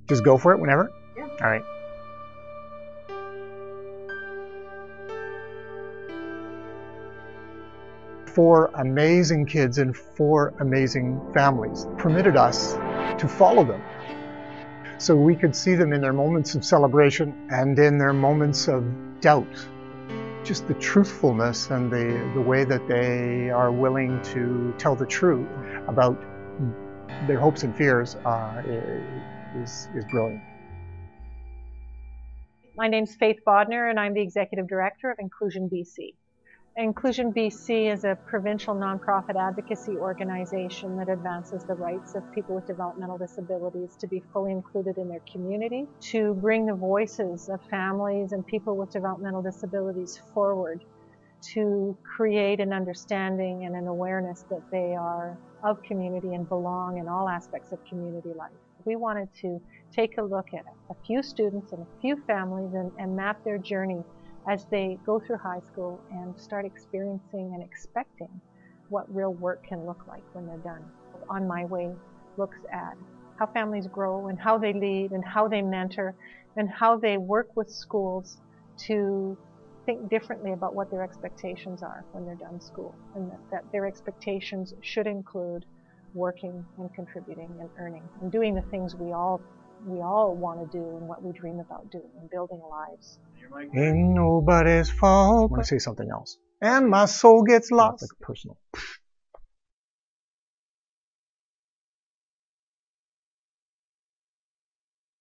Just go for it whenever? Yeah. All right. Four amazing kids and four amazing families permitted us to follow them. So we could see them in their moments of celebration and in their moments of doubt. Just the truthfulness and the way that they are willing to tell the truth about their hopes and fears is brilliant. My name's Faith Bodner, and I'm the Executive Director of Inclusion BC. Inclusion BC is a provincial nonprofit advocacy organization that advances the rights of people with developmental disabilities to be fully included in their community, to bring the voices of families and people with developmental disabilities forward, to create an understanding and an awareness that they are of community and belong in all aspects of community life. We wanted to take a look at a few students and a few families and map their journey as they go through high school and start experiencing and expecting what real work can look like when they're done. On My Way looks at how families grow and how they lead and how they mentor and how they work with schools to think differently about what their expectations are when they're done school, and that their expectations should include working and contributing and earning and doing the things we all want to do and what we dream about doing and building lives. Ain't nobody's fault. I want to say something else. And my soul gets lost. Like personal.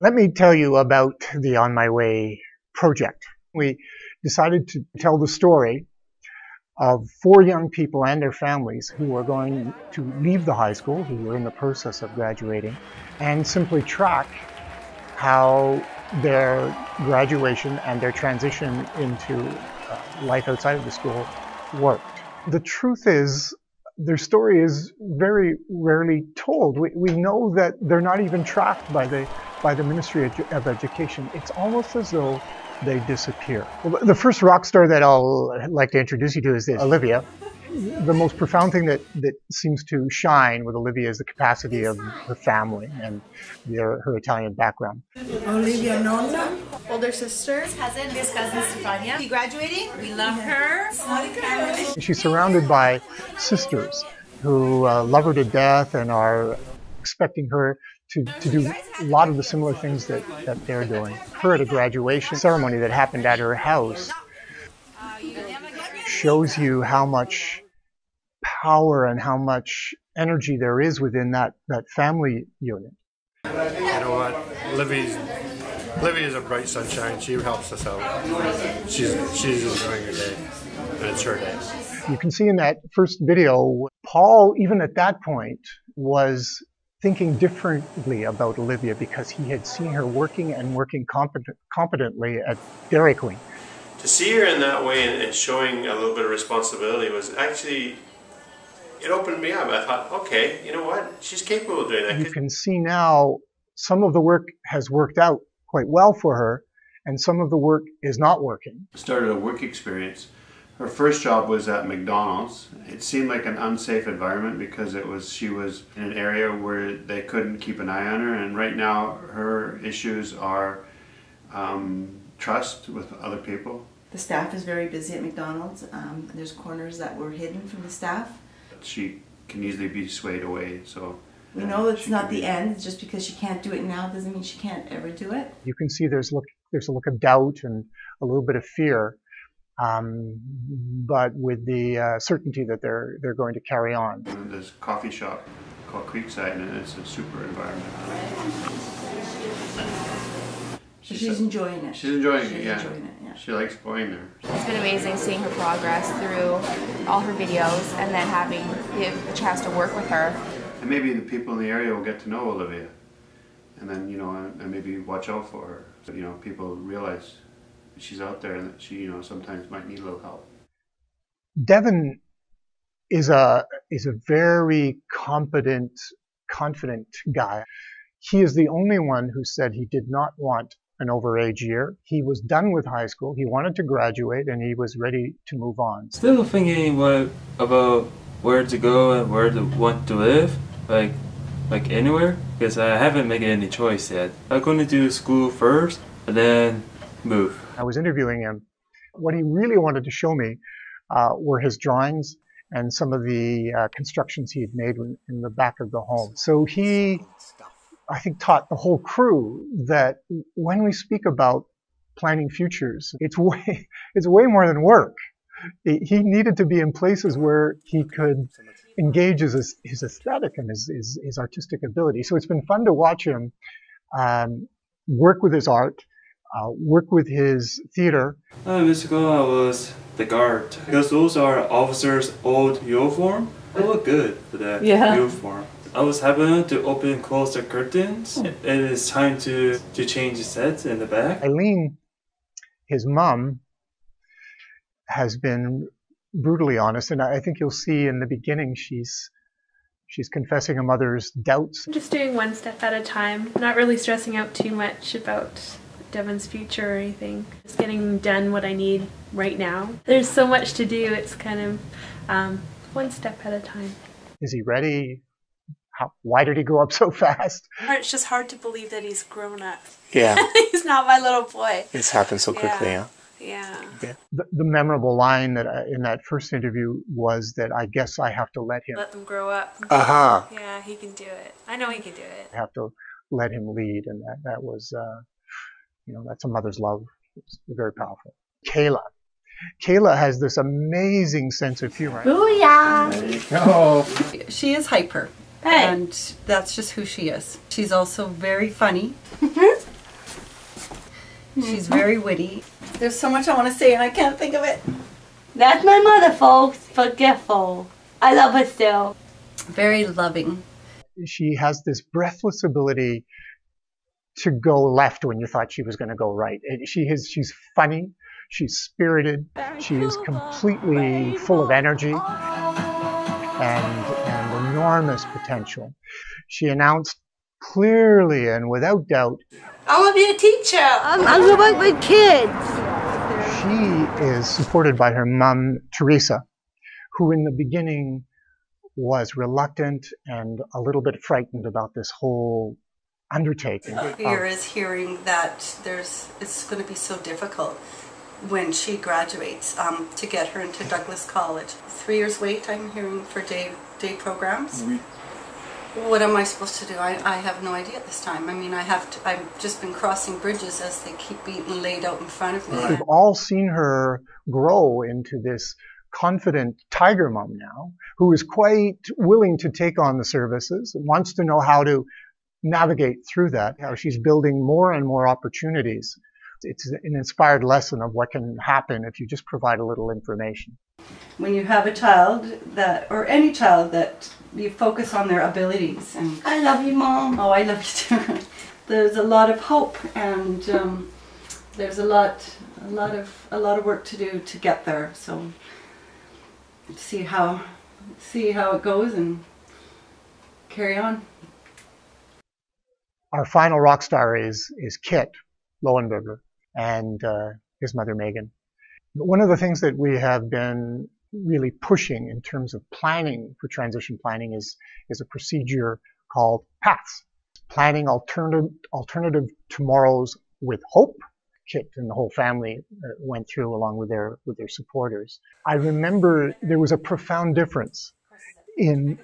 Let me tell you about the On My Way project. We decided to tell the story of four young people and their families who were going to leave the high school, who were in the process of graduating, and simply track how their graduation and their transition into life outside of the school worked. The truth is, their story is very rarely told. We know that they're not even tracked by the Ministry of Education. It's almost as though they disappear. Well, the first rock star that I'll like to introduce you to is Olivia. The most profound thing that seems to shine with Olivia is the capacity of her family and her Italian background. Olivia Nonna. Older sister. His cousin Stefania. She graduating. We love her. She's surrounded by sisters who love her to death and are expecting her to do a lot of the similar things that they're doing. Her at a graduation ceremony that happened at her house shows you how much power and how much energy there is within that family unit. You know what? Livy's a bright sunshine. She helps us out. She's enjoying her day, and it's her day. You can see in that first video, Paul, even at that point, was thinking differently about Olivia because he had seen her working competently at Dairy Queen. To see her in that way and showing a little bit of responsibility was actually, it opened me up. I thought, okay, you know what? She's capable of doing that. You can see now some of the work has worked out quite well for her, and some of the work is not working. Started a work experience. Her first job was at McDonald's. It seemed like an unsafe environment because she was in an area where they couldn't keep an eye on her, and right now her issues are trust with other people. The staff is very busy at McDonald's. There's corners that were hidden from the staff. She can easily be swayed away, so... We know it's not the end. Just because she can't do it now doesn't mean she can't ever do it. You can see there's a look of doubt and a little bit of fear, but with the certainty that they're going to carry on. There's a coffee shop called Creekside, and it's a super environment. She's enjoying it. She's enjoying it, yeah. She likes going there. It's been amazing seeing her progress through all her videos and then having the chance to work with her. And maybe the people in the area will get to know Olivia, and then, you know, and maybe watch out for her. So, you know, people realize she's out there and that she, you know, sometimes might need a little help. Devin is a very competent, confident guy. He is the only one who said he did not want an overage year. He was done with high school. He wanted to graduate, and he was ready to move on. Still thinking about where to go and where to want to live. Like, like anywhere because I haven't made any choice yet. I'm going to do school first and then move. I was interviewing him. What he really wanted to show me were his drawings and some of the constructions he had made in the back of the home. So he, I think, taught the whole crew that when we speak about planning futures, it's way more than work. He needed to be in places where he could engage his aesthetic and his artistic ability. So it's been fun to watch him work with his art, work with his theater. In school, I was the guard because those are officers' old uniform. They look good for that uniform. I was happening to open and close the curtains. It is time to change the sets in the back. Eileen, his mom, has been brutally honest, and I think you'll see in the beginning she's confessing a mother's doubts. I'm just doing one step at a time, not really stressing out too much about Devon's future or anything. Just getting done what I need right now. There's so much to do, it's kind of one step at a time. Is he ready? Why did he grow up so fast? It's just hard to believe that he's grown up. Yeah. He's not my little boy. It's happened so quickly, yeah. Yeah. The memorable line that in that first interview was that I guess I have to let him. Let them grow up. Uh-huh. Yeah, he can do it. I know he can do it. I have to let him lead, and that was, that's a mother's love. It's very powerful. Kayla has this amazing sense of humor. Booyah! There you go. She is hyper, and that's just who she is. She's also very funny. She's very witty. There's so much I want to say and I can't think of it. That's my mother, folks. Forgetful. I love her still. Very loving. She has this breathless ability to go left when you thought she was going to go right. She's funny. She's spirited. She is completely full of energy and enormous potential. She announced clearly and without doubt, I want to be a teacher. I'm going to work with kids. She is supported by her mom, Teresa, who in the beginning was reluctant and a little bit frightened about this whole undertaking. Fear is hearing that it's going to be so difficult when she graduates to get her into Douglas College. 3 years wait, I'm hearing, for day programs. What am I supposed to do? I have no idea at this time. I mean, I've just been crossing bridges as they keep being laid out in front of me. We've all seen her grow into this confident tiger mom now, who is quite willing to take on the services and wants to know how to navigate through that, how she's building more and more opportunities. It's an inspired lesson of what can happen if you just provide a little information. When you have a child or any child that you focus on their abilities. And I love you, Mom. Oh, I love you too. There's a lot of hope, and there's a lot of work to do to get there. So see how it goes and carry on. Our final rock star is Kit Lowenberger and his mother Megan. One of the things that we have been really pushing in terms of planning for transition planning is a procedure called PATHS, Planning Alternative Tomorrows with Hope. Kit and the whole family went through along with their supporters. I remember there was a profound difference in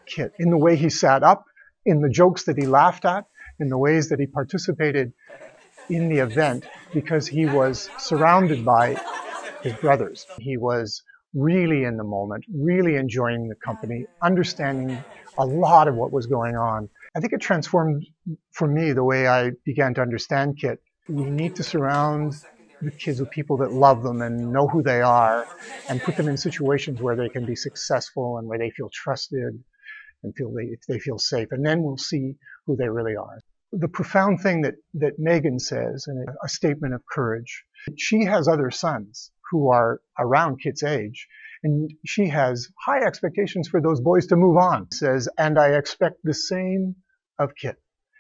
Kit, in the way he sat up, in the jokes that he laughed at, in the ways that he participated in the event, because he was surrounded by his brothers. He was really in the moment, really enjoying the company, understanding a lot of what was going on. I think it transformed, for me, the way I began to understand Kit. We need to surround the kids with people that love them and know who they are, and put them in situations where they can be successful and where they feel trusted and they feel safe. And then we'll see who they really are. The profound thing that Megan says, and a statement of courage, she has other sons who are around Kit's age, and she has high expectations for those boys to move on. Says, and I expect the same of Kit.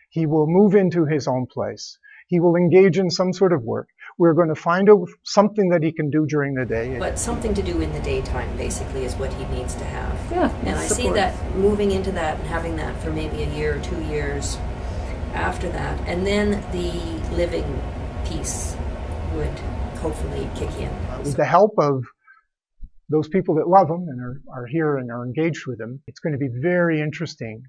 He will move into his own place. He will engage in some sort of work. we're going to find something that he can do during the day. But something to do in the daytime, basically, is what he needs to have. Yeah, and I see that moving into that and having that for maybe a year or 2 years after that, and then the living piece would hopefully kick in. With the help of those people that love him and are here and are engaged with him, it's going to be very interesting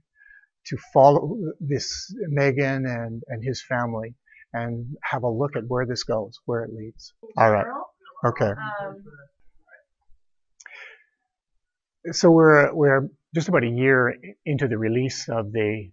to follow this Megan and his family and have a look at where this goes, where it leads. All right. Okay. So we're just about a year into the release of the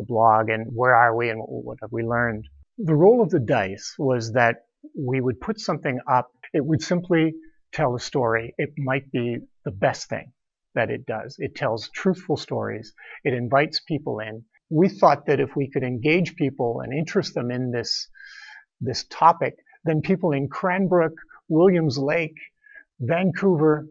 blog, and where are we and what have we learned? The roll of the dice was that we would put something up. It would simply tell a story. It might be the best thing that it does. It tells truthful stories. It invites people in. We thought that if we could engage people and interest them in this topic, then people in Cranbrook, Williams Lake, Vancouver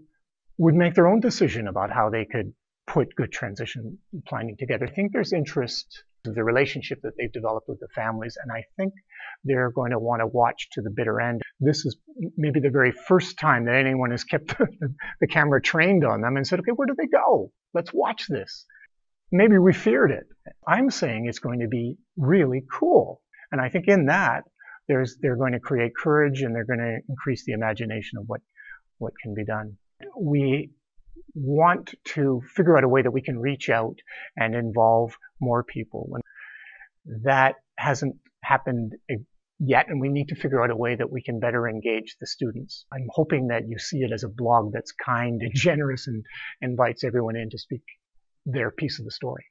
would make their own decision about how they could put good transition planning together. I think there's interest in the relationship that they've developed with the families, and I think they're going to want to watch to the bitter end. This is maybe the very first time that anyone has kept the camera trained on them and said, okay, where do they go? Let's watch this. Maybe we feared it. I'm saying it's going to be really cool. And I think in that, they're going to create courage, and they're going to increase the imagination of what can be done. We want to figure out a way that we can reach out and involve more people. That hasn't happened yet, and we need to figure out a way that we can better engage the students. I'm hoping that you see it as a blog that's kind and generous and invites everyone in to speak their piece of the story.